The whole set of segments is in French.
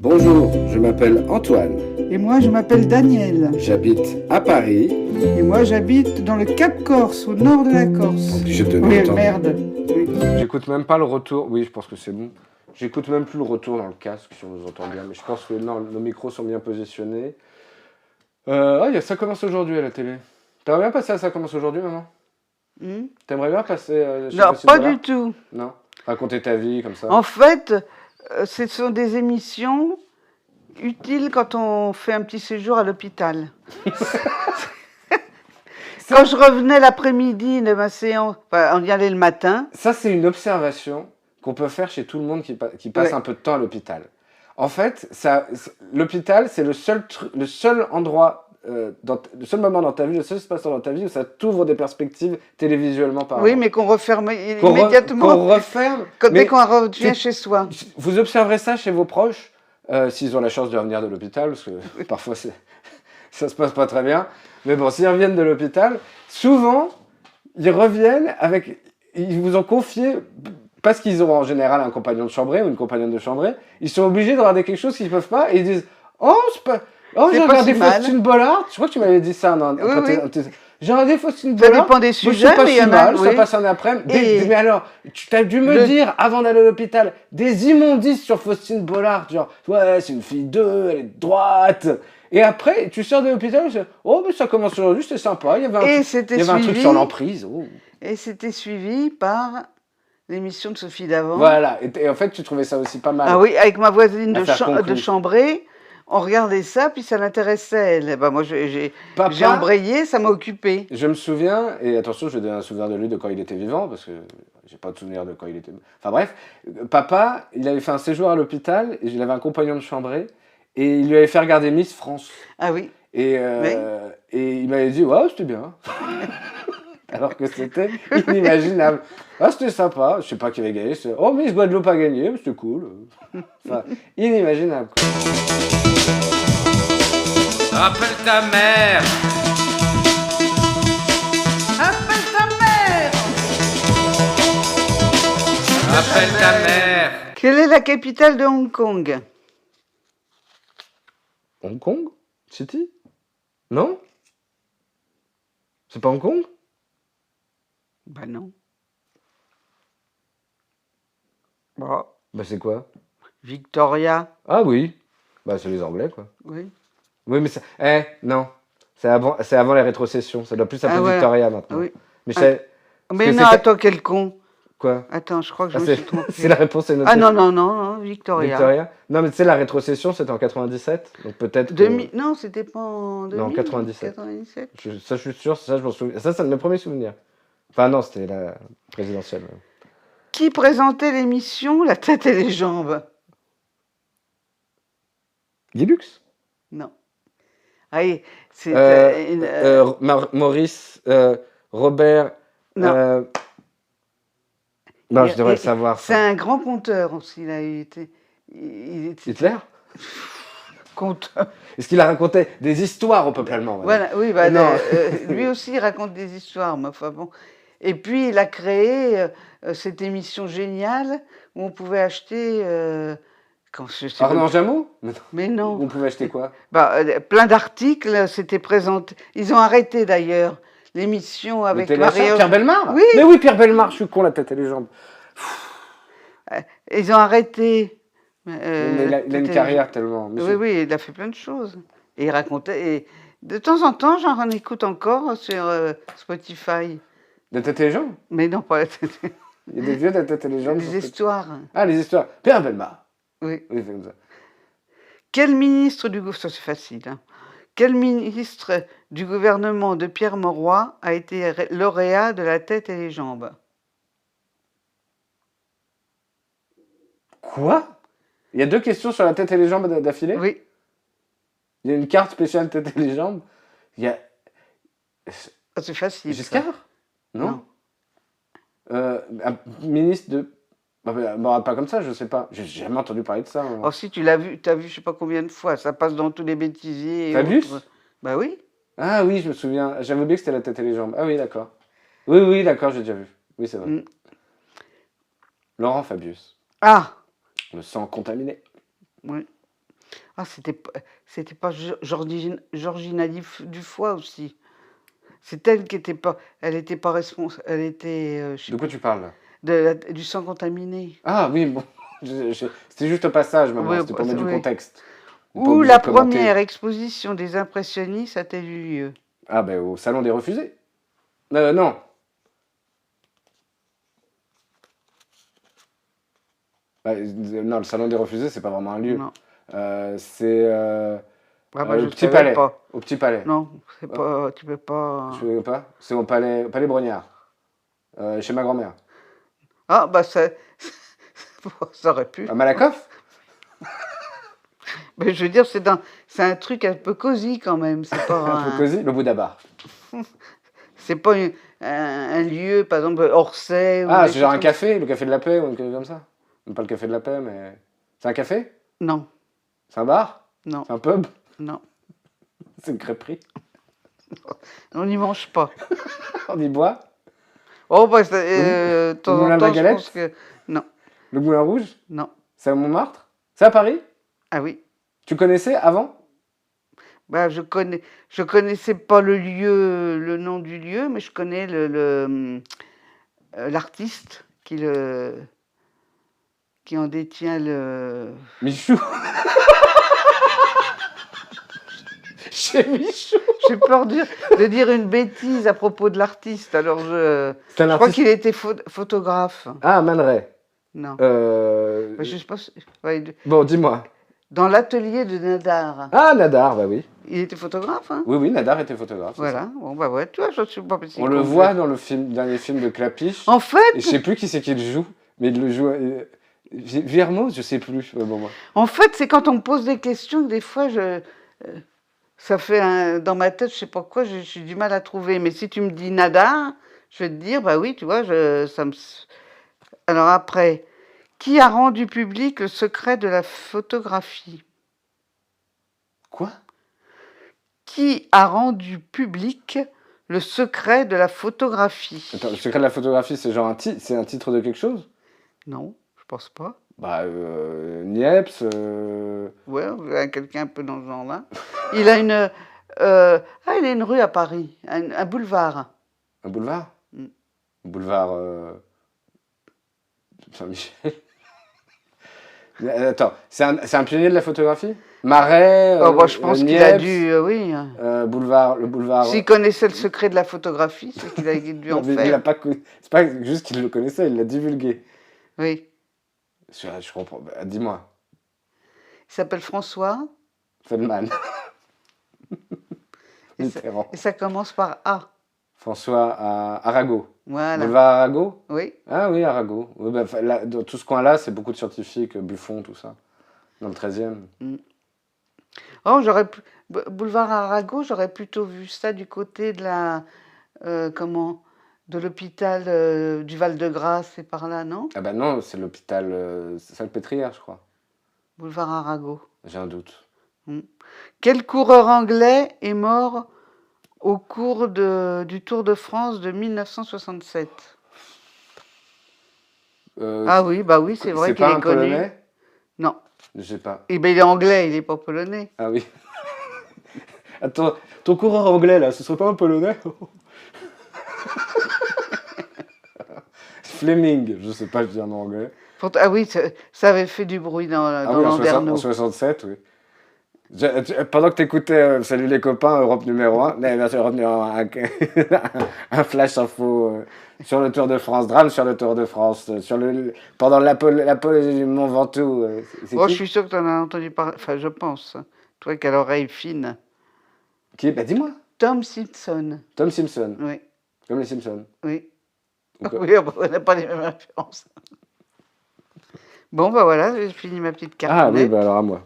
Bonjour, je m'appelle Antoine. Et moi, je m'appelle Daniel. J'habite à Paris. Et moi, j'habite dans le Cap Corse, au nord de la Corse. Obligé de Oui, entendre. merde. Oui. J'écoute même pas le retour. Oui, je pense que c'est bon. J'écoute même plus le retour dans le casque si on nous entend bien. Mais je pense que non, nos micros sont bien positionnés. Ça commence aujourd'hui à la télé. T'aimerais bien passer à Ça commence aujourd'hui, maman? T'aimerais bien passer chez Non, Faustine pas Bollard? du tout. Non. Raconter ta vie comme ça. En fait, ce sont des émissions utiles quand on fait un petit séjour à l'hôpital. Quand je revenais l'après-midi de ma séance, enfin, on y allait le matin. Ça, c'est une observation qu'on peut faire chez tout le monde qui passe Ouais. un peu de temps à l'hôpital. En fait, l'hôpital, c'est le seul endroit, le seul moment dans ta vie, le seul espace dans ta vie où ça t'ouvre des perspectives télévisuellement parlant. Oui, mais qu'on referme Qu'on immédiatement referme. dès Mais qu'on revient chez soi. vous observerez ça chez vos proches, s'ils ont la chance de revenir de l'hôpital, parce que parfois ça se passe pas très bien. Mais bon, s'ils reviennent de l'hôpital, souvent, ils reviennent avec... Ils vous ont confié, parce qu'ils ont en général un compagnon de chambrée ou une compagnonne de chambrée, ils sont obligés de regarder quelque chose qu'ils peuvent pas, et ils disent « Oh, j'ai pas regardé si mal. Faustine Bollard !» Je crois que tu m'avais dit ça. Non, Oui. J'ai regardé Faustine Ça Bollard. dépend des Moi, sujets, c'est pas mais il si y en a, mal, ça oui. passe un après-midi. Et Mais alors, tu as dû me dire, avant d'aller à l'hôpital, des immondices sur Faustine Bollard, genre, ouais, c'est une fille d'eux, elle est de droite. Et après, tu sors de l'hôpital, et tu dis, oh, mais ça commence aujourd'hui, c'était sympa, il y avait un truc sur l'emprise. Oh. Et c'était suivi par l'émission de Sophie Davant. Voilà, et en fait, tu trouvais ça aussi pas mal. Ah oui, avec ma voisine Affaire de chambrée, on regardait ça, puis ça l'intéressait, elle. Ben, moi, j'ai embrayé, ça m'a occupé. Je me souviens, et attention, je vais donner un souvenir de lui de quand il était vivant, parce que j'ai pas de souvenir de quand il était... Enfin bref, papa, il avait fait un séjour à l'hôpital, et il avait un compagnon de chambrée, et il lui avait fait regarder Miss France. Ah oui. Et il m'avait dit, ouais, c'était bien. Alors que c'était inimaginable. Ah, c'était sympa, je sais pas qui avait gagné. Oh, Miss Guadeloupe a gagné, mais c'était cool. Enfin, inimaginable. Quoi. Appelle ta mère. Appelle ta mère. Appelle ta mère. Quelle est la capitale de Hong Kong? Hong Kong City? Non? C'est pas Hong Kong? Ben non. Bon. Bah c'est quoi? Victoria. Ah oui. Bah c'est les Anglais quoi. Oui. Oui mais non. C'est avant les rétrocessions. Ça doit plus s'appeler ouais. Victoria maintenant. Oui. Mais non, attends, quel con. Quoi? Attends, je crois que je me suis trompée. C'est la réponse est notée. Ah non, Victoria. Non mais tu sais la rétrocession c'était en 97. Donc peut-être... Non, c'était pas en 2000. Non, 97. 97. Ça je suis sûr, ça je m'en souviens. Ça c'est mes premiers souvenirs. Enfin non, c'était la présidentielle. Qui présentait l'émission La tête et les jambes? Guilux? Non. Ah oui, c'est Maurice, Robert... Non. Non, je devrais le savoir. C'est un grand conteur aussi, là. Il était Hitler? conteur. Est-ce qu'il a raconté des histoires au peuple allemand? Voilà, oui, bah, Non. lui aussi, il raconte des histoires, mais enfin bon. Et puis, il a créé cette émission géniale où on pouvait acheter... Arnaud Jameau? Mais non. On pouvait acheter quoi? Plein d'articles, c'était présenté. Ils ont arrêté d'ailleurs l'émission avec Pierre Bellemare? Oui. Mais oui, Pierre Bellemare, je suis con, la tête et les jambes. Ils ont arrêté. Mais il a une carrière tellement... Oui, il a fait plein de choses. Et il racontait... Et de temps en temps, j'en écoute encore sur Spotify. La tête et les jambes? Mais non, pas la tête. Il y a des vieux de la tête et les jambes. Des histoires. Ah, les histoires. Pierre Bellemare. Oui. Oui, c'est comme ça. Quel ministre du gouvernement... Ça, c'est facile. Hein. Quel ministre du gouvernement de Pierre Mauroy a été lauréat de la tête et les jambes? Quoi? Il y a 2 questions sur la tête et les jambes d'affilée? Oui. Il y a une carte spéciale tête et les jambes. Il y a... Ah, c'est facile. Giscard? Ça. Non. Un ministre de... Bah, pas comme ça, je sais pas. J'ai jamais entendu parler de ça. Oh, si, tu l'as vu, je sais pas combien de fois. Ça passe dans tous les bêtisiers. Fabius? Bah oui. Ah oui, je me souviens. J'avais oublié que c'était la tête et les jambes. Ah oui, d'accord. Oui, d'accord, j'ai déjà vu. Oui, c'est vrai. Laurent Fabius. Ah. Le sang contaminé. Oui. Ah, c'était pas Georgina Dufoy aussi. C'est elle qui était pas, elle était pas responsable, elle était, je sais De quoi plus, tu parles là? du sang contaminé. Ah oui, bon. C'était juste au passage, maman. Oui, C'était pour mettre du oui. contexte. On n'est pas Où obligé la de commenter. première exposition des impressionnistes a-t-elle eu lieu? Ah ben au Salon des Refusés. Non. Non, le Salon des Refusés, c'est pas vraiment un lieu. Non. C'est Ah bah, je au Petit savais Palais. pas. Au Petit Palais. Non, c'est Oh, pas, tu peux pas. je ne sais pas. C'est au Palais Brognard. Chez ma grand-mère. Ah bah ça, ça aurait pu. À Malakoff. Mais je veux dire, c'est un truc un peu cosy quand même. C'est pas Un peu cosy. Le Bouddha Bar. c'est pas un lieu, par exemple Orsay ou Ah, des c'est genre choses un comme café, le Café de la Paix ou quelque chose comme ça. Pas le Café de la Paix, mais... C'est un café? ça. Non, C'est un bar? non, C'est un pub? non. C'est une crêperie? On n'y mange pas. On y boit? Oh bah, Le de temps Moulin en de la temps, je Galette? pense que non, Le Moulin Rouge? non. C'est à Montmartre? C'est à Paris? Ah oui. Tu connaissais avant? Bah, je connaissais pas le lieu, le nom du lieu, mais je connais l'artiste qui en détient le. Michou? Chez Michou? J'ai peur de dire une bêtise à propos de l'artiste. Alors C'est un je crois artiste... qu'il était photographe. Ah, Man Ray. Non. Euh... Bah, je sais pas. Ouais, Bon, dis-moi. dans l'atelier de Nadar. Ah, Nadar, bah oui. Il était photographe, hein? Oui, Nadar était photographe. c'est Voilà. ça. Bon bah ouais, tu vois, je suis pas si On le con. voit dans le dernier film de Clapiche. En fait, Et je sais plus qui c'est qui le joue, mais il le joue. Viermo, je sais plus. Bon, moi. c'est quand on me pose des questions que des fois ça fait dans ma tête, je sais pas quoi, j'ai du mal à trouver. Mais si tu me dis Nadar, je vais te dire, bah oui, tu vois, ça me. Alors après, qui a rendu public le secret de la photographie? Quoi? Qui a rendu public le secret de la photographie? Attends, le secret de la photographie, c'est genre c'est un titre de quelque chose? Non, je pense pas. Bah, Niepce. Ouais, on a quelqu'un un peu dans ce genre-là. Il a il a une rue à Paris, un boulevard. Un boulevard? Mm. Boulevard. Saint-Michel. Attends, c'est un pionnier de la photographie? Marais, Oh, bah, je pense qu'il a Niepce, dû, oui. le boulevard. S'il connaissait le secret de la photographie, c'est qu'il a dû en Non, mais il a faire. pas c'est pas juste qu'il le connaissait, il l'a divulgué. Oui. Je comprends. Bah, dis-moi. Il s'appelle François Feldman. et ça, Mitterrand. et ça commence par A. François Arago. Voilà. Boulevard Arago? Oui. Ah oui, Arago. Oui, bah, là, dans tout ce coin-là, c'est beaucoup de scientifiques, Buffon, tout ça. Dans le 13e. Oh, boulevard Arago, j'aurais plutôt vu ça du côté de de l'hôpital du Val-de-Grâce, c'est par là, non? Ah bah non, c'est l'hôpital Salpêtrière, je crois. Boulevard Arago. J'ai un doute. Quel coureur anglais est mort au cours du Tour de France de 1967? Ah oui, bah oui, c'est vrai c'est qu'il pas est un connu. Polonais? Non. Je sais pas. Eh ben, il est anglais, il n'est pas polonais. Ah oui. Attends, ton coureur anglais, là, ce serait pas un Polonais? Fleming, je sais pas le dire en anglais. Ah oui, ça avait fait du bruit dans Ah oui, en Landerneau. 67, oui. Pendant que t'écoutais Salut les copains, Europe numéro 1, Europe numéro 1, un flash info sur le Tour de France, drame sur le Tour de France, pendant l'apologie du Mont Ventoux. C'est Oh, qui? je suis sûr que tu en as entendu parler. Enfin, je pense. Toi qui as l'oreille fine. Qui? Bah dis-moi. Tom Simpson. Tom Simpson, Oui, comme les Simpsons. oui. Donc, Oui, on n'a pas les mêmes références. Bon, bah voilà, j'ai fini ma petite carte. Ah oui, bah alors à moi.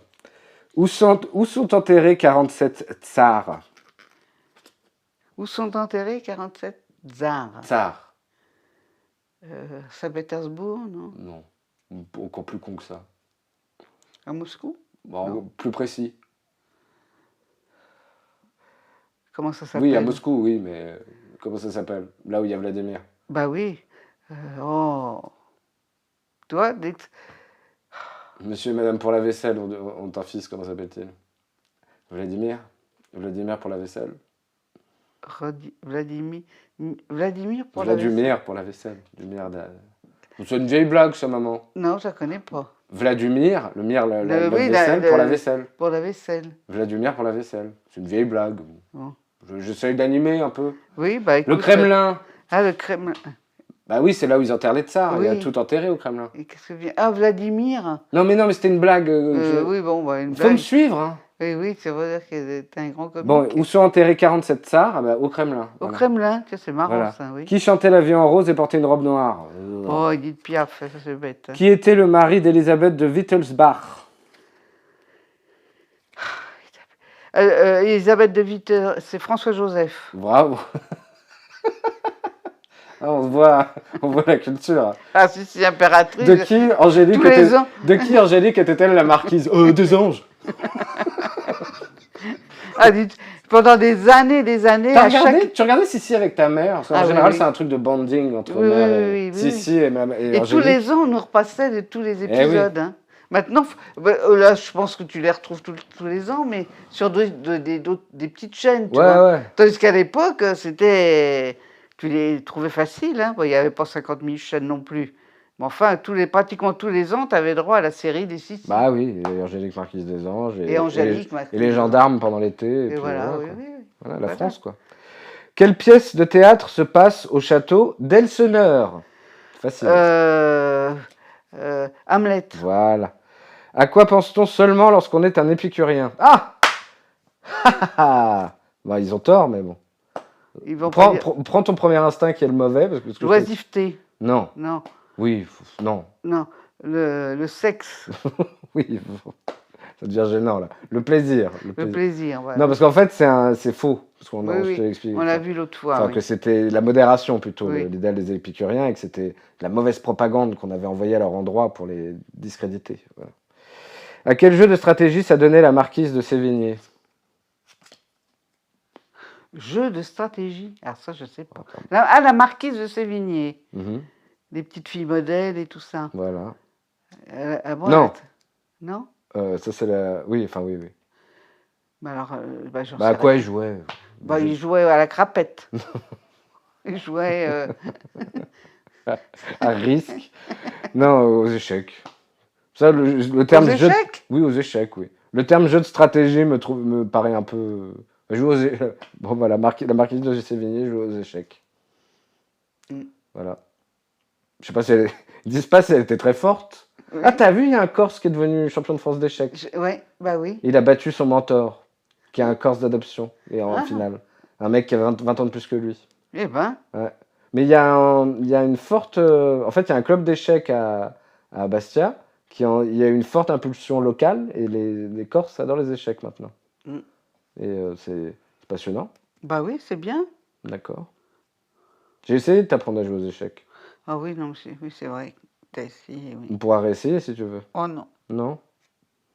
Où sont enterrés 47 tsars? Où sont enterrés 47 tsars? Tsars? Saint-Pétersbourg, non? Non, encore plus con que ça. À Moscou? Bon, Non. plus précis. Comment ça s'appelle? Oui, à Moscou, oui, mais comment ça s'appelle? Là où il y a Vladimir. Bah oui. Oh. Toi, Monsieur et madame pour la vaisselle ont un fils, comment s'appelle-t-il? Vladimir? Vladimir pour la vaisselle? Vladimir. Vladimir pour la Vladimir pour la vaisselle. Du merde. C'est une vieille blague, ça, maman. Non, je ne connais pas. Vladimir, la Oui, vaisselle pour la vaisselle. Pour la vaisselle. Vladimir pour la vaisselle. C'est une vieille blague. Bon. J'essaye d'animer un peu. Oui, bah écoute. Le Kremlin. Ah, le Kremlin. Bah oui, c'est là où ils enterrent les tsars. Oui. Il y a tout enterré au Kremlin. Et qu'est-ce que vient... Ah, Vladimir. Non, mais c'était une blague. Oui, bon, bah, une Faut me blague. suivre. Hein. Oui, c'est vrai que t'es un grand comique. Bon, où sont enterrés 47 tsars? Ah bah, au Kremlin. Au Voilà. Kremlin, tiens, c'est marrant Voilà. ça, oui. Qui chantait La vie en rose et portait une robe noire? Oh, Edith Piaf, ça c'est bête. Qui était le mari d'Elisabeth de Wittelsbach? Elisabeth de Witte, c'est François-Joseph. Bravo. Ah, on voit la culture. Ah, si, impératrice. De qui Angélique Tous les ans. De qui Angélique était-elle la marquise? Des anges. Ah, dites, pendant des années, Tu regardais Sissi avec ta mère? Parce qu'en Ah, oui, général, oui. c'est un truc de bonding entre Oui, mère oui, et oui, Sissi et Et tous Angélique. les ans, on nous repassait de tous les oui. épisodes. Hein. Maintenant, là, je pense que tu les retrouves tous les ans, mais sur des petites chaînes, tu vois. Ouais. Tandis qu'à l'époque, c'était... Tu les trouvais faciles, hein. Bon, il n'y avait pas 50 000 chaînes non plus. Mais enfin, pratiquement tous les ans, tu avais droit à la série des Sissi. Bah oui, et Angélique Marquise des Anges. Et Angélique et les gendarmes pendant l'été. Et puis voilà, quoi. oui. Voilà, la Voilà. France, quoi. Quelle pièce de théâtre se passe au château d'Elseneur? Facile. Hamlet. Voilà. À quoi pense-t-on seulement lorsqu'on est un épicurien? Ah Bah, ils ont tort, mais bon. Ils vont pas dire- Prends ton premier instinct qui est le mauvais. Parce que L'oisiveté. Non. Non, Oui, non. non. Le sexe. Oui, ça devient gênant, là. Le plaisir. Le plaisir, voilà. Non, parce qu'en fait, c'est faux. Parce qu'on Oui, je te l'explique. On l'a vu l'autre fois. Enfin, oui. que c'était la modération plutôt, Oui. l'idéal des épicuriens, et que c'était la mauvaise propagande qu'on avait envoyée à leur endroit pour les discréditer. Voilà. À quel jeu de stratégie s'adonnait la marquise de Sévigné? Jeu de stratégie. Alors ça, je sais pas. La marquise de Sévigné. Mhm, Les petites filles modèles et tout ça. voilà. Bon, Non. Non. Ça, c'est la. Oui, enfin, oui. Bah alors, j'en Bah, à sais quoi rien. ils jouaient? Bah, ils jouaient à la crapette. Ils jouaient... À risque? Non, aux échecs. Ça, le terme Aux jeu de- échecs Oui, aux échecs, oui. Le terme jeu de stratégie me paraît un peu. Bon, voilà, la marquise de Sévigné joue aux échecs. Mm. Voilà. Je sais pas si elle. Ils disent pas si elle était très forte. Oui. Ah, t'as vu, il y a un Corse qui est devenu champion de France d'échecs. Ouais, bah oui. Il a battu son mentor, qui est un Corse d'adoption, et en Ah. finale. Un mec qui avait 20 ans de plus que lui. Eh ben, Mais il y a une forte. En fait, il y a un club d'échecs à Bastia. Il y a une forte impulsion locale et les Corses adorent les échecs maintenant. Mm. Et c'est passionnant. bah oui, c'est bien. D'accord. J'ai essayé de t'apprendre à jouer aux échecs. Ah oui, non, oui, c'est vrai. T'as essayé, oui. On pourra réessayer si tu veux. Oh non. Non?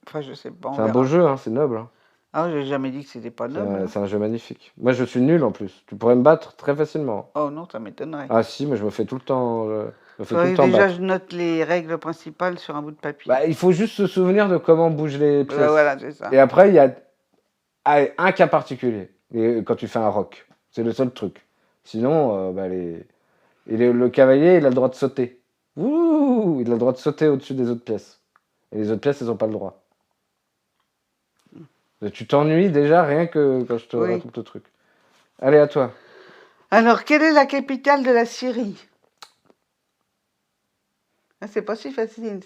Enfin, je sais pas. on C'est un verra. beau jeu, hein, c'est noble. Hein. Ah, j'ai jamais dit que c'était pas noble. hein. C'est un jeu magnifique. Moi, je suis nul en plus. Tu pourrais me battre très facilement. Oh non, ça m'étonnerait. Ah si, mais je me fais tout le temps. Je me fais tout Faudrait le que temps déjà, battre. je note les règles principales sur un bout de papier. Bah, il faut juste se souvenir de comment bougent les pièces. Voilà, c'est ça. Et après, il y a un cas particulier. Et quand tu fais un rock, c'est le seul truc. Sinon, le cavalier, il a le droit de sauter. Ouh, il a le droit de sauter au-dessus des autres pièces. Et les autres pièces, elles n'ont pas le droit. Tu t'ennuies déjà rien que quand je te Oui. raconte le truc. Allez, à toi. Alors, quelle est la capitale de la Syrie? Ah, c'est pas si facile.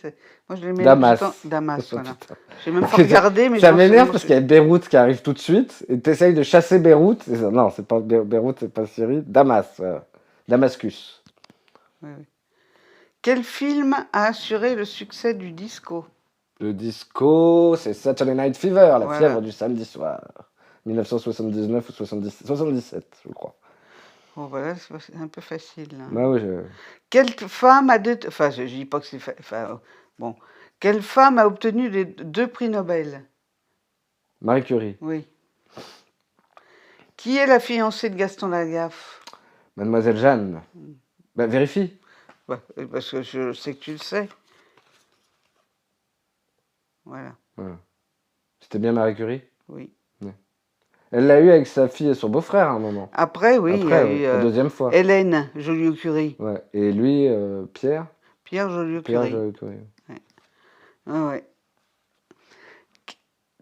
Moi, je les mets Damas. tout le temps- Damas, voilà. Putain. J'ai même pas regardé, mais Ça je m'en m'énerve souviens. parce qu'il y a Beyrouth qui arrive tout de suite et tu essayes de chasser Beyrouth. Non, c'est pas Beyrouth, c'est pas Syrie. Damas. Voilà. Damascus. Oui. Quel film a assuré le succès du disco? Le disco, c'est Saturday Night Fever, la Voilà. fièvre du samedi soir. 1979 ou 77, je crois. Bon, voilà, c'est un peu facile. Là. Bah oui, Quelle femme a deux... Enfin, je dis pas que c'est... bon. Quelle femme a obtenu les 2 prix Nobel? Marie Curie. Oui. Qui est la fiancée de Gaston Lagaffe? Mademoiselle Jeanne. Bah, vérifie. Ouais, parce que je sais que tu le sais. Voilà, Voilà. C'était bien Marie Curie? oui. Elle l'a eu avec sa fille et son beau-frère à un moment. Après, oui, il y a Après, ouais, eu la deuxième fois. Hélène Joliot-Curie. Ouais. Et lui, Pierre? Pierre Pierre Joliot-Curie. Joliot-Curie. Ah ouais.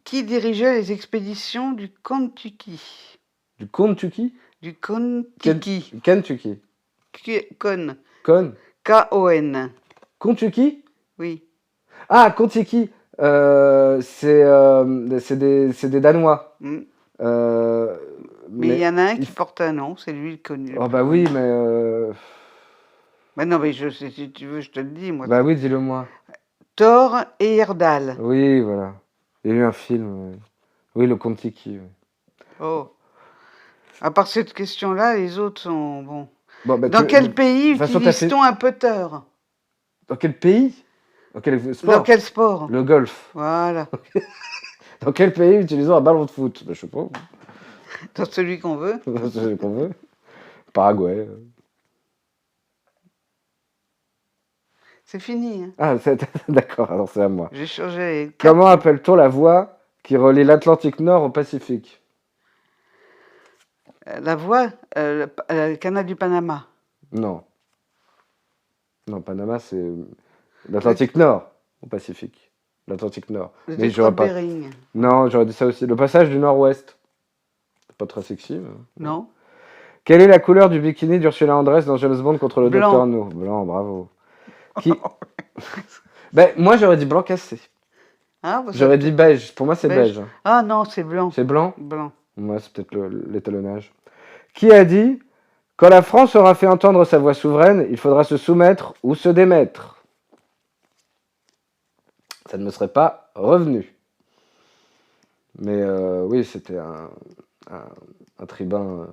Qui dirigeait les expéditions du Kentucky? Du Kentucky? Du Kentucky. Kentucky. Con. Con? K-O-N. Kentucky? Oui. Ah, Kentucky. C'est des Danois. Mm. Euh, Mais il y en a un il qui porte un nom, c'est lui le connu. Le Oh plus bah oui, connu. mais Mais non, mais si tu veux, je te le dis, moi. bah oui, dis-le-moi. Thor Heyerdahl. Oui, voilà. Il y a eu un film. Oui, le Kon-Tiki. Ouais. Oh. À part cette question-là, les autres sont bon. Bon, bah, Dans quel de pays toute façon, t'as fait- utilise-t-on un putter? Dans quel pays? Dans quel Dans sport? quel sport? Le golf. Voilà. Dans quel pays utilisons un ballon de foot? Bah, je sais pas. Dans celui qu'on veut. C'est ce qu'on veut. Paraguay. C'est fini. Hein. Ah, d'accord, alors c'est à moi. J'ai changé. les Comment quatre- appelle-t-on la voie qui relie l'Atlantique Nord au Pacifique? La voie, le canal du Panama. Non. Non, Panama, c'est l'Atlantique Nord au Pacifique. L'Atlantique Nord. Le Mais détroit j'aurais de pas. Bering. Non, j'aurais dit ça aussi. Le passage du Nord-Ouest. C'est pas très sexy. Mais... Non. Quelle est la couleur du bikini d'Ursula Andress dans James Bond contre le Blanc. Docteur No? Blanc, bravo. Qui... Ben, moi, j'aurais dit blanc cassé. Ah, vous J'aurais êtes- dit beige. Pour moi, c'est Beige. beige. Ah non, c'est blanc. C'est blanc? Blanc. Moi, c'est peut-être l'étalonnage. Qui a dit quand la France aura fait entendre sa voix souveraine, il faudra se soumettre ou se démettre? Ça ne me serait pas revenu. Mais oui, c'était un tribun.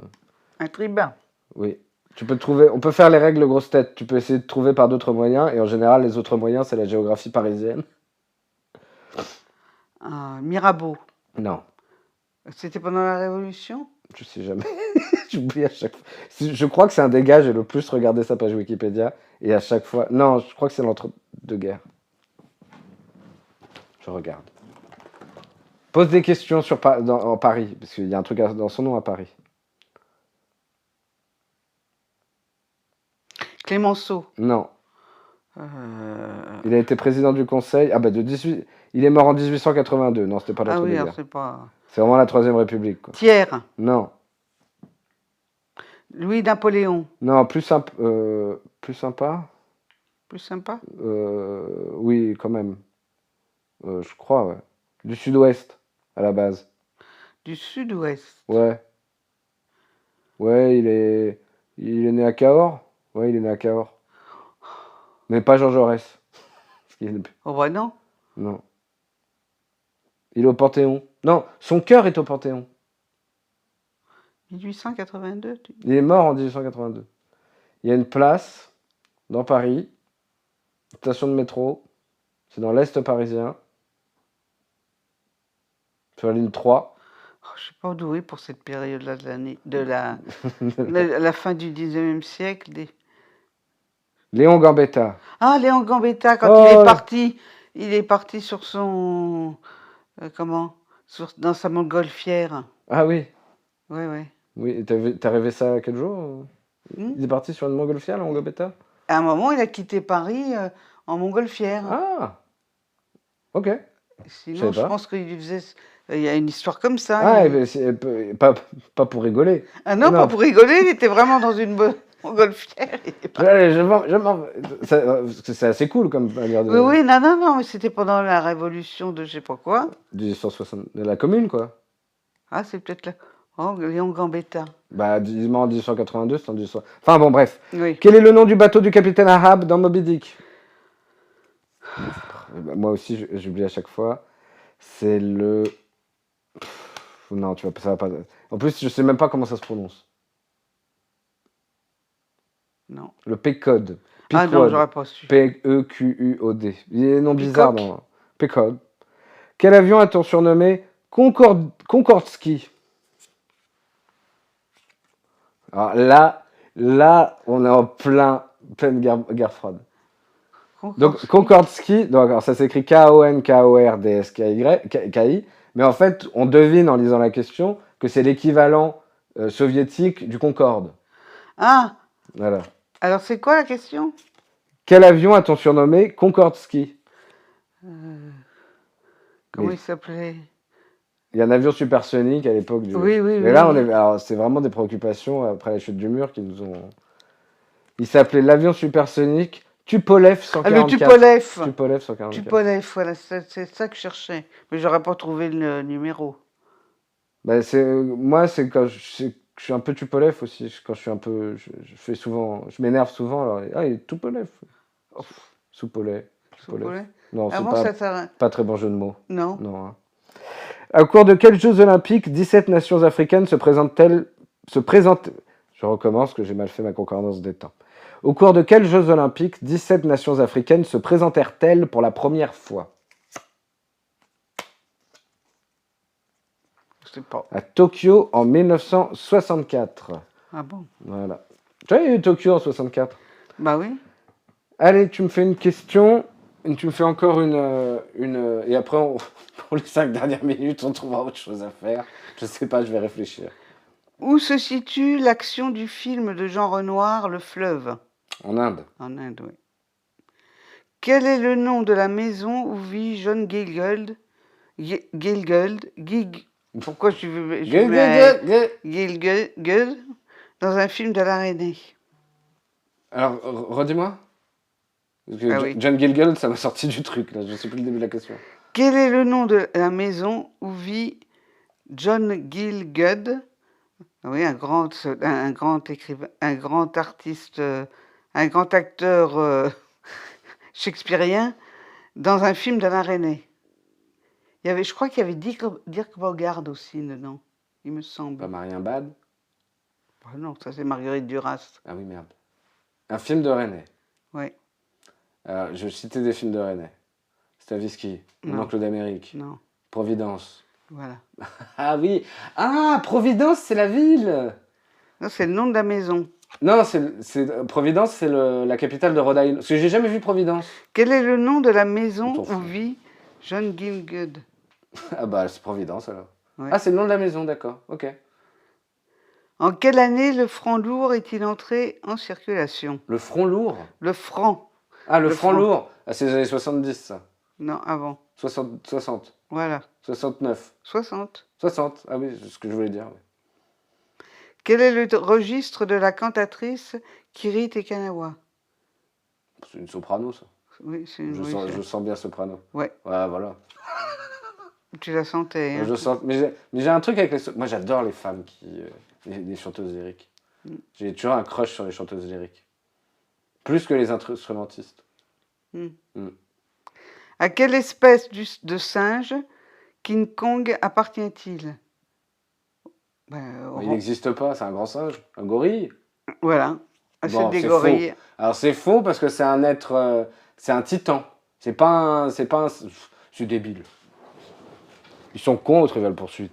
Un tribun. Oui. Tu peux trouver, on peut faire les règles grosses têtes. Tu peux essayer de trouver par d'autres moyens. Et en général, les autres moyens, c'est la géographie parisienne. Mirabeau. Non, C'était pendant la Révolution? je sais jamais. J'oublie à chaque fois. Je crois que c'est un des gars, j'ai le plus regardé sa page Wikipédia. Et à chaque fois. Non, je crois que c'est l'entre-deux-guerres. Je regarde. Pose des questions en Paris. Parce qu'il y a un truc dans son nom à Paris. Clémenceau. Non. Euh, Il a été président du Conseil. Ah bah il est mort en 1882. Non, c'était pas Ah oui, l'entre-deux-guerres. alors c'est pas. C'est vraiment la Troisième République, quoi. Thiers. Non. Louis-Napoléon. Non, plus sympa. Plus sympa. Plus sympa? Oui, quand même. Je crois, ouais. Du sud-ouest, à la base. Du sud-ouest. Ouais. Ouais, il est né à Cahors. Ouais, il est né à Cahors. Mais pas Jean Jaurès. Parce qu'il est- Oh bah non. Non. Il est au Panthéon. Non, son cœur est au Panthéon. 1882. Il est mort en 1882. Il y a une place dans Paris, station de métro. C'est dans l'Est parisien. Sur la ligne 3. Oh, je suis pas doué pour cette période-là de l'année, de la fin du 19e siècle. Léon Gambetta. Ah, Léon Gambetta, quand Oh, il est parti sur son, dans sa montgolfière. Ah oui. Ouais, ouais. Oui, t'as rêvé ça quel jour? Il est parti sur une montgolfière, Léon Gambetta? À un moment, il a quitté Paris en montgolfière. Ah. Ok. Sinon, sais je pas. pense qu'il faisait. Il y a une histoire comme ça. Ah, il- eh ben, pas pour rigoler. Ah non, non. pas pour rigoler, il était vraiment dans une montgolfière. Il était pas- Allez, parce que c'est assez cool comme manière de. Oui, oui, non, mais c'était pendant la révolution de je sais pas quoi. 1860, de la commune, quoi. Ah, c'est peut-être là. Oh, Léon Gambetta. Bah, dis-moi en 1882, c'est en 1800. Enfin bon, bref. Oui. Quel est le nom du bateau du capitaine Ahab dans Moby Dick? Bah, moi aussi, j'oublie à chaque fois. C'est le. Non, ça va pas. En plus, je sais même pas comment ça se prononce. Non. Le Pequod. Ah non, j'aurais pas su. P-E-Q-U-O-D. Il y a des noms bizarres Peacock. dans Pequod. Quel avion a-t-on surnommé Concordski? Alors là, on est en pleine guerre froide. Donc, Concorde Ski, donc, alors, ça s'écrit K-O-N-K-O-R-D-S-K-I, mais en fait, on devine en lisant la question que c'est l'équivalent soviétique du Concorde. Ah, Voilà. alors c'est quoi la question? Quel avion a-t-on surnommé Concorde Ski? Comment Mais- il s'appelait? Il y a un avion supersonique à l'époque du. Oui, oui, Mais là, oui. alors, c'est vraiment des préoccupations après la chute du mur qui nous ont. Il s'appelait l'avion supersonique Tupolev Ah, le 144. Tupolev. Tupolev 144. Tupolev, voilà, c'est ça que je cherchais. Mais j'aurais pas trouvé le numéro. Bah, moi, c'est quand je suis un peu Tupolev aussi. Quand je suis un peu. Je fais souvent. Je m'énerve souvent. Alors, il est Tupolev. Soupolev. Tupolev. Non, Ah c'est bon, pas, pas très bon jeu de mots. Non. Non. Hein. Au cours de quels Jeux Olympiques 17 nations africaines se présentent-elles. Je recommence, que j'ai mal fait ma concordance des temps. Au cours de quels Jeux Olympiques 17 nations africaines se présentèrent-elles pour la première fois? Je sais pas. À Tokyo en 1964. Ah bon? Voilà. Tu vois, il y a eu Tokyo en 64. Bah oui. Allez, tu me fais une question. Tu me fais encore une et après, pour les 5 dernières minutes, on trouvera autre chose à faire. Je sais pas, je vais réfléchir. Où se situe l'action du film de Jean Renoir, Le Fleuve? En Inde. En Inde, oui. Quel est le nom de la maison où vit John Gielgud? Pourquoi je mets Gielgud dans un film de la René? Alors, redis-moi. Parce que Ah oui. John Gielgud, ça m'a sorti du truc, là. Je sais plus le début de la question. Quel est le nom de la maison où vit John Gielgud? Oui, un grand écrivain, un grand artiste, un grand acteur shakespearien dans un film d'Alain Resnais. Je crois qu'il y avait Dirk Bogarde aussi dedans, il me semble. Pas Marien Bad. Ah non, ça c'est Marguerite Duras. Ah oui, merde. Un film de René. Oui, Alors, je vais citer des films de René. Stavisky, Mon Non. oncle d'Amérique, non, Providence. voilà. Ah oui. Ah, Providence, c'est la ville. Non, c'est le nom de la maison. Non, Providence, c'est la capitale de Rhode Island. Parce que j'ai jamais vu Providence. Quel est le nom de la maison On t'en où fout. vit John Gielgud? Ah bah, c'est Providence alors. Ouais. Ah, c'est le nom de la maison, d'accord. Ok. En quelle année le franc lourd est-il entré en circulation? Le front lourd. Le franc. Ah, le Le franc franc. lourd. Ah, c'est les années 70, ça. Non, avant. 60, Voilà. 69. 60. 60. Ah oui, c'est ce que je voulais dire. Oui. Quel est le registre de la cantatrice Kiri Te Kanawa? C'est une soprano, ça. Oui, c'est une Je sens bien soprano. Ouais. Ouais, voilà. Tu la sentais. Hein? Je sens... Mais j'ai un truc avec les... Moi, j'adore les femmes les chanteuses lyriques. J'ai toujours un crush sur les chanteuses lyriques. Plus que les instrumentistes. À quelle espèce de singe King Kong appartient-il? Il n'existe pas, c'est un grand singe. Un gorille. Voilà. Bon, C'est des c'est gorilles. Alors, c'est faux parce que c'est un être... c'est un titan. C'est pas un... C'est débile. Ils sont cons au Trivial Pursuit.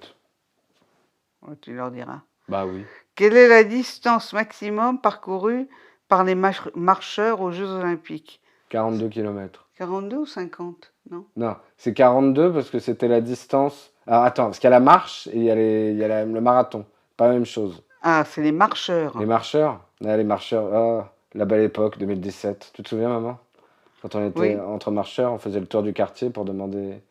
Oh, tu leur diras. Bah oui. Quelle est la distance maximum parcourue par les marcheurs aux Jeux Olympiques? 42 km. 42 ou 50? Non. Non, c'est 42 parce que c'était la distance... Alors attends, parce qu'il y a la marche et il y a le marathon. Pas la même chose. Ah, c'est les marcheurs. Les marcheurs? Ah, les marcheurs. Ah, la belle époque, 2017. Tu te souviens, maman? Quand on était Oui. entre marcheurs, on faisait le tour du quartier pour demander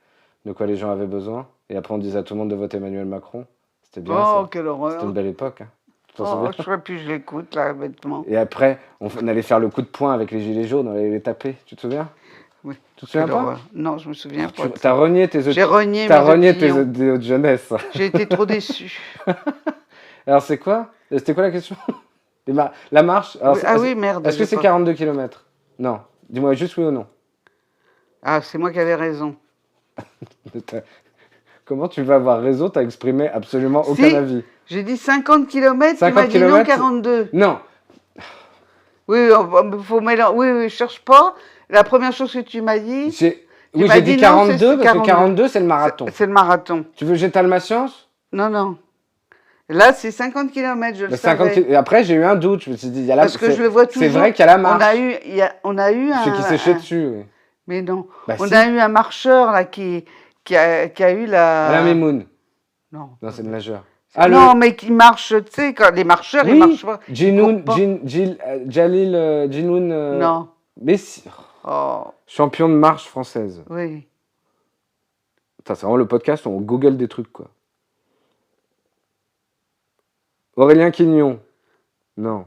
de quoi les gens avaient besoin. Et après, on disait à tout le monde de voter Emmanuel Macron. C'était bien Oh, ça. quelle C'était horreur. une belle époque. Hein. Tu t'en Oh, souviens? je sais plus, je l'écoute là, bêtement. Et après, on allait faire le coup de poing avec les gilets jaunes, on allait les taper. Tu te souviens? Oui. Tu te souviens Quelle pas? horreur. Non, je me souviens pas. T'as renié tes J'ai renié T'as mes renié tes opinions. idées de jeunesse. J'ai été trop déçu. Alors, c'est quoi? C'était quoi la question? La marche? Alors, Oui, merde. Est-ce que j'ai c'est pas- 42 km? Non. Dis-moi juste oui ou non. Ah, c'est moi qui avais raison. Comment tu vas avoir raison? T'as exprimé absolument aucun Si. avis. J'ai dit 50 km, tu 50 m'as dit non, kilomètres, 42. Non. Oui, faut mélanger. Oui, cherche pas. La première chose que tu m'as dit, Oui, m'as j'ai dit dit non, c'est 42 parce que 42. 42, c'est le marathon. c'est le marathon. Tu veux que j'étale ma science? Non, non. Là, c'est 50 km, je le 50 savais. Et après, j'ai eu un doute. Je me suis dit, il y a la... Parce que je le vois toujours. C'est vrai qu'il y a la marche. On a eu Ceux qui séchaient dessus, oui. Mais non. Bah, On si. a eu un marcheur, là, qui a eu la... Alain Memoun. Non. Non, c'est le nageur. Non, mais qui marche, tu sais, quand les marcheurs, ils Oui, marchent pas. Jinoun, courent pas. Jalil Jinoun. Non. Mais si. Oh, Champion de marche française. oui. Putain, c'est vraiment le podcast où on google des trucs, quoi. Aurélien Quignon. Non.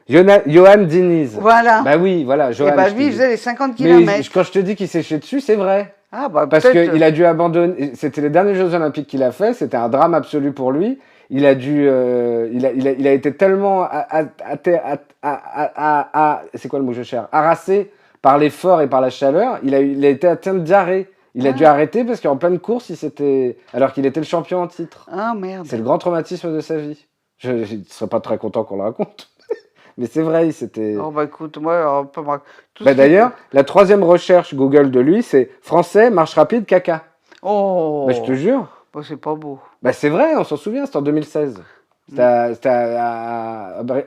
Johan Diniz. Voilà. Bah oui, voilà, Et Johan. bah, je te lui, il dis. faisait les 50 Mais km. quand je te dis qu'il séchait dessus, c'est vrai. Ah, bah, Parce peut-être. qu'il a dû abandonner. C'était les derniers Jeux Olympiques qu'il a fait. C'était un drame absolu pour lui. Il a dû. Il a été tellement. C'est quoi le mot que je cherche? Harassé par l'effort et par la chaleur. Il a été atteint de diarrhée. Il a dû arrêter parce qu'en pleine course, alors qu'il était le champion en titre. Ah, merde. C'est le grand traumatisme de sa vie. Je ne serais pas très content qu'on le raconte. Mais c'est vrai, c'était. Oh, bah, écoute, moi, tout Bah, ce qui- d'ailleurs, la troisième recherche Google de lui, c'est français, marche rapide, caca. Oh. Bah, je te jure. Bah, c'est pas beau. Bah, c'est vrai, on s'en souvient, c'était en 2016. C'était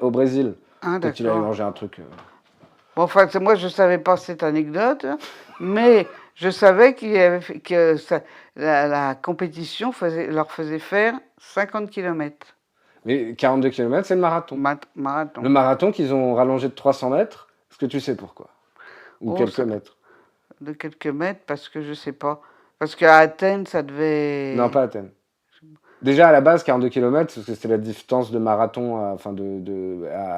au Brésil. Ah, Peut-être qu'il avait d'accord. mangé un truc. Bon, enfin, moi, je savais pas cette anecdote, mais je savais la compétition leur faisait faire 50 km. Mais 42 km, c'est le marathon. Marathon. Le marathon qu'ils ont rallongé de 300 mètres, est-ce que tu sais pourquoi? Ou Oh, quelques ça- mètres? De quelques mètres, parce que je sais pas. Parce qu'à Athènes, ça devait. Non, pas Athènes. Déjà, à la base, 42 km, parce que c'était la distance de marathon à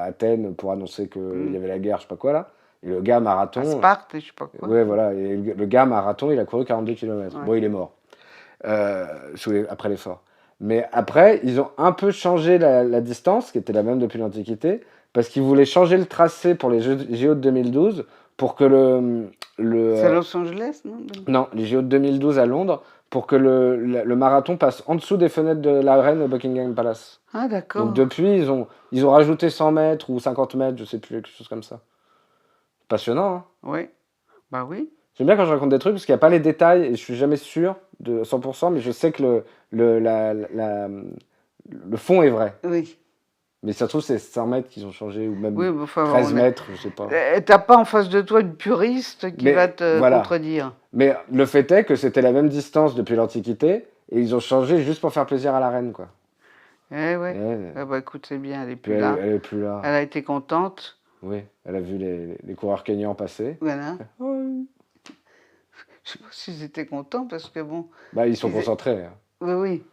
Athènes pour annoncer qu'il y avait la guerre, je sais pas quoi, là. Et le gars marathon... À Sparte, et je sais pas quoi. Ouais, voilà. Et le gars marathon, il a couru 42 km. Ouais. Bon, il est mort. Après l'effort. Mais après, ils ont un peu changé la distance, qui était la même depuis l'Antiquité, parce qu'ils voulaient changer le tracé pour les JO de 2012, pour que C'est Los Angeles, non? Non, les JO de 2012 à Londres, pour que le marathon passe en dessous des fenêtres de la reine de Buckingham Palace. Ah, d'accord. Donc depuis, ils ont rajouté 100 mètres ou 50 mètres, je sais plus, quelque chose comme ça. Passionnant, hein? Oui. Bah oui. J'aime bien quand je raconte des trucs parce qu'il n'y a pas les détails et je suis jamais sûr de 100%, mais je sais que le fond est vrai. Oui. Mais ça se trouve, c'est 100 mètres qu'ils ont changé ou même Oui, mais enfin, 13 mètres, je sais pas. T'as pas en face de toi une puriste qui Mais va te voilà. contredire. Mais le fait est que c'était la même distance depuis l'Antiquité et ils ont changé juste pour faire plaisir à la reine, quoi. Eh ouais. Et Ah bah écoute, c'est bien, elle est puis plus là. elle est plus là. Elle a été contente. Oui, elle a vu les coureurs kenyans passer. Voilà. Ouais. Je sais pas s'ils étaient contents parce que bon. Bah, ils sont Ils- concentrés. Hein. Oui, oui.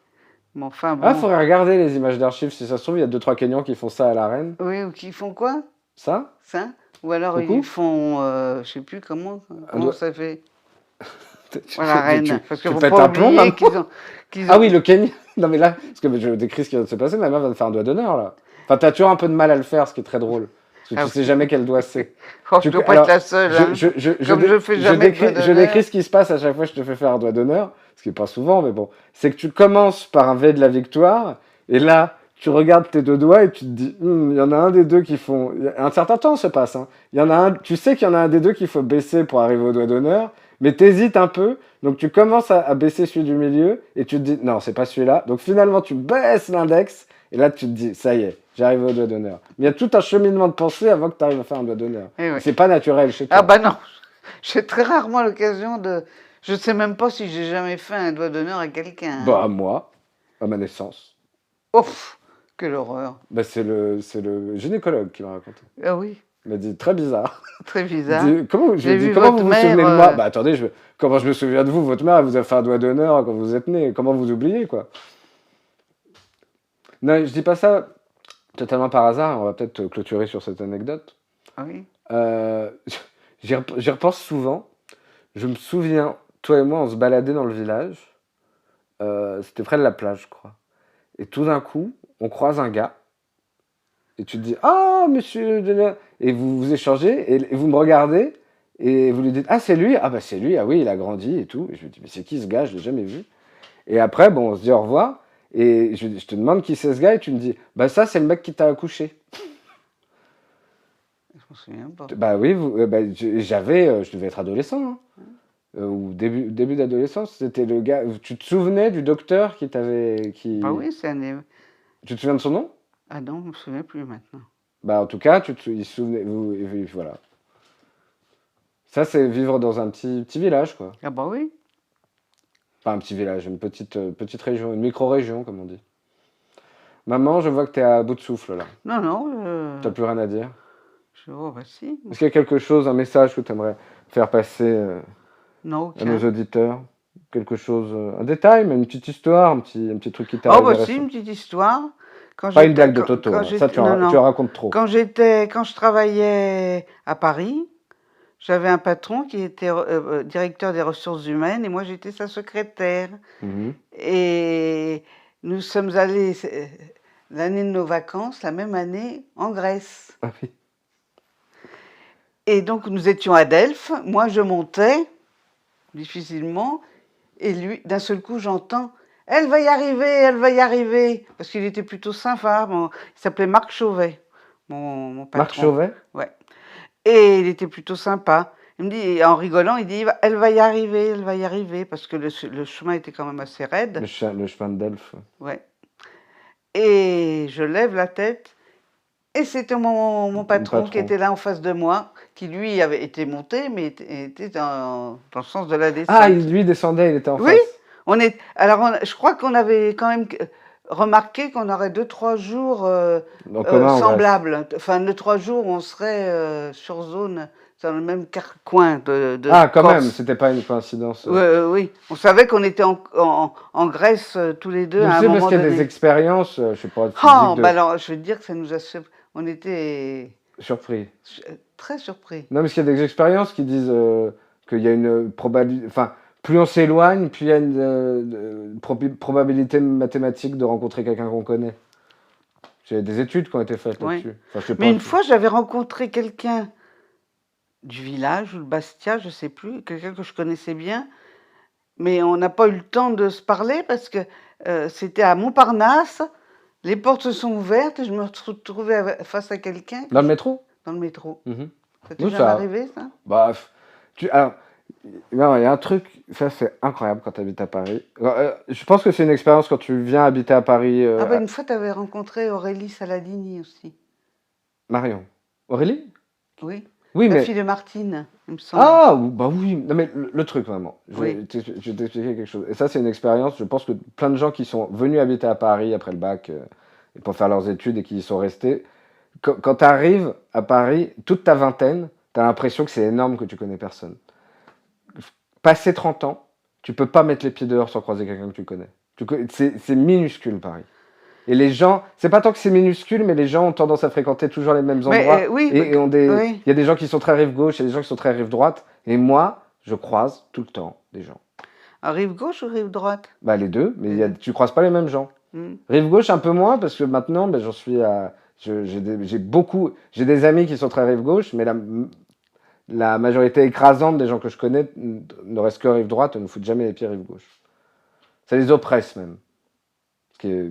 Mais enfin bon. Ah, faudrait regarder les images d'archives. Si ça se trouve, il y a 2-3 Kenyans qui font ça à la reine. Oui, ou qui font quoi? Ça? Ça? Ou alors Coucou. ils font, je sais plus comment doit- ça fait. Tu- Voilà, la reine. tu- Parce que tu faut pètes pas un plomb, oublier maintenant qu'ils ont. Ah oui, le Kenya. Non, mais là, parce que je décris ce qui vient de se passer, ma mère va me faire un doigt d'honneur, là. Enfin, t'as toujours un peu de mal à le faire, ce qui est très drôle. Parce que Ah tu oui. sais jamais quel doigt c'est. Oh, je dois pas alors, être la seule. Hein. Comme je fais jamais de doigt je d'honneur. décris ce qui se passe à chaque fois que je te fais faire un doigt d'honneur, ce qui n'est pas souvent, mais bon. C'est que tu commences par un V de la victoire, et là, tu regardes tes deux doigts et tu te dis, il y en a un des deux qui font. Un certain temps se passe. Hein. Il y en a un, tu sais qu'il y en a un des deux qu'il faut baisser pour arriver au doigt d'honneur, mais t'hésites un peu, donc tu commences à baisser celui du milieu, et tu te dis, non, c'est pas celui-là. Donc finalement, tu baisses l'index, et là, tu te dis, ça y est, j'arrive au doigt d'honneur. Mais il y a tout un cheminement de pensée avant que tu arrives à faire un doigt d'honneur. Eh oui. C'est pas naturel chez toi. Ah bah non, j'ai très rarement l'occasion de. Je sais même pas si j'ai jamais fait un doigt d'honneur à quelqu'un. Hein. Bah, à moi, à ma naissance. Ouf, quelle horreur. Bah, c'est le gynécologue qui m'a raconté. Ah oui, Il m'a dit, très bizarre. très Il bizarre. dit, comment J'ai vu comment vous votre vous mère, souvenez de moi? Bah, attendez, comment je me souviens de vous? Votre mère, elle vous a fait un doigt d'honneur quand vous êtes né. Comment vous oubliez, quoi? Non, je dis pas ça totalement par hasard. On va peut-être clôturer sur cette anecdote. Ah oui. Euh, j'y repense souvent. Je me souviens, toi et moi, on se baladait dans le village. C'était près de la plage, je crois. Et tout d'un coup, on croise un gars. Et tu te dis, ah, monsieur. Et vous échangez, et vous me regardez, et vous lui dites, ah, c'est lui. Ah, bah, c'est lui. Ah oui, il a grandi et tout. Et je me dis, mais c'est qui ce gars? Je l'ai jamais vu. Et après, bon, on se dit au revoir. Et je te demande qui c'est ce gars, et tu me dis, bah, ça, c'est le mec qui t'a accouché. Je me souviens pas. Bah oui, je devais être adolescent, hein. Ou début d'adolescence, c'était le gars. Tu te souvenais du docteur qui t'avait. Ah oui, c'est un. Tu te souviens de son nom? Ah non, je me souviens plus maintenant. Bah, en tout cas, il se souvenait. Voilà. Ça, c'est vivre dans un petit village, quoi. Ah bah oui. Enfin, un petit village, une petite région, une micro-région, comme on dit. Maman, je vois que t'es à bout de souffle, là. Non, non. T'as plus rien à dire. Oh, bah si. Est-ce qu'il y a quelque chose, un message que tu aimerais faire passer Non, à nos aucun. auditeurs? Quelque chose, un détail, même une petite histoire, un petit truc qui t'est Oh, arrivé bah si, récemment? une petite histoire. Quand Pas une j'étais, blague de Toto, hein. Ça, j'étais, non, tu non. racontes trop. Quand je travaillais à Paris, j'avais un patron qui était directeur des ressources humaines et moi j'étais sa secrétaire. Mhm. Et nous sommes allés l'année de nos vacances, la même année, en Grèce. Ah oui. Et donc nous étions à Delphes, moi je montais difficilement, et lui, d'un seul coup, j'entends « Elle va y arriver !» Parce qu'il était plutôt sympa, il s'appelait Marc Chauvet, mon patron. Marc Chauvet? Ouais. Et il était plutôt sympa. Il me dit, en rigolant, il dit « Elle va y arriver !» Parce que le chemin était quand même assez raide. Le chemin de Delphes. Ouais. Et je lève la tête, et c'était mon patron qui était là en face de moi, qui lui avait été monté, mais était dans le sens de la descente. Ah, lui descendait, il était en Oui, face. alors je crois qu'on avait quand même remarqué qu'on aurait 2-3 jours En commun, en Grèce. semblables. Enfin, 2-3 jours, on serait sur zone, dans le même coin de Ah, quand Corse. même, c'était pas une coïncidence. Oui, on savait qu'on était en Grèce tous les deux Je à un sais moment parce qu'il y a donné. des expériences, je sais pas, physiques Oh, de... bah alors, je veux te dire que ça nous a... On était Surpris. très surpris. Non, parce qu'il y a des expériences qui disent qu'il y a une probabilité... Enfin, plus on s'éloigne, plus il y a une probabilité mathématique de rencontrer quelqu'un qu'on connaît. Il y a des études qui ont été faites Oui. là-dessus. Enfin, je sais pas, Mais une fois, j'avais rencontré quelqu'un du village, ou de Bastia, je sais plus, quelqu'un que je connaissais bien, mais on n'a pas eu le temps de se parler parce que c'était à Montparnasse, les portes se sont ouvertes et je me retrouvais face à quelqu'un Dans le métro? dans le métro. Mhm. Ça t'est Oui, jamais ça- arrivé, ça? Bah, alors, non, il y a un truc, ça c'est incroyable quand tu habites à Paris. Je pense que c'est une expérience quand tu viens habiter à Paris. Ah bah une fois, tu avais rencontré Aurélie Saladini aussi. Marion. Aurélie? Oui, Oui, la mais... fille de Martine, il me semble. Ah, bah oui, non mais le truc vraiment, Oui. je vais t'expliquer quelque chose. Et ça c'est une expérience, je pense que plein de gens qui sont venus habiter à Paris après le bac et pour faire leurs études et qui y sont restés, quand tu arrives à Paris, toute ta vingtaine, tu as l'impression que c'est énorme que tu connais personne. Passé 30 ans, tu peux pas mettre les pieds dehors sans croiser quelqu'un que tu connais. C'est minuscule Paris. Et les gens, c'est pas tant que c'est minuscule, mais les gens ont tendance à fréquenter toujours les mêmes endroits. Mais, oui, et oui. il y a des gens qui sont très rive gauche, il y a des gens qui sont très rive droite. Et moi, je croise tout le temps des gens. En rive gauche ou rive droite? Bah les deux, mais tu croises pas les mêmes gens. Hmm. Rive gauche un peu moins parce que maintenant, ben, j'en suis à, j'ai des amis qui sont très rive gauche, mais la majorité écrasante des gens que je connais ne reste que rive droite et ne foutent jamais les pieds rive gauche. Ça les oppresse même, ce qui est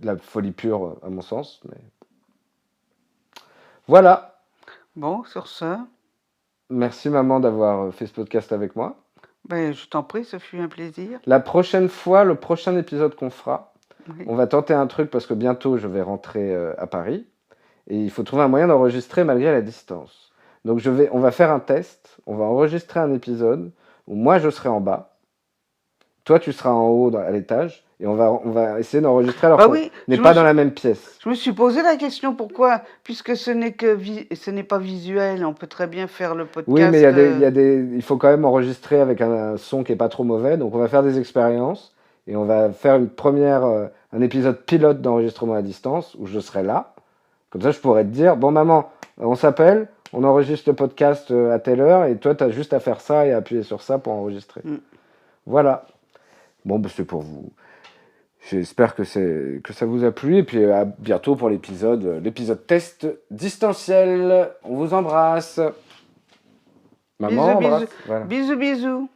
de la folie pure à mon sens. Mais... Voilà. Bon, sur ce, Merci maman d'avoir fait ce podcast avec moi. ben, je t'en prie, ce fut un plaisir. La prochaine fois, le prochain épisode qu'on fera, Oui. on va tenter un truc parce que bientôt je vais rentrer à Paris et il faut trouver un moyen d'enregistrer malgré la distance. Donc on va faire un test, on va enregistrer un épisode où moi je serai en bas, toi tu seras en haut à l'étage et on va essayer d'enregistrer alors Bah qu'on oui, n'est je pas me dans suis- la même pièce. Je me suis posé la question pourquoi, puisque ce n'est pas visuel, on peut très bien faire le podcast. Oui, mais il faut quand même enregistrer avec un son qui est pas trop mauvais. Donc on va faire des expériences et on va faire un épisode pilote d'enregistrement à distance où je serai là. Comme ça, je pourrais te dire, bon maman, on s'appelle, on enregistre le podcast à telle heure et toi, tu as juste à faire ça et à appuyer sur ça pour enregistrer. Mm. Voilà. Bon, bah, c'est pour vous. J'espère que ça vous a plu et puis à bientôt pour l'épisode test distanciel. On vous embrasse. Maman Bisous, embrasse. bisous. Voilà. Bisous, bisous.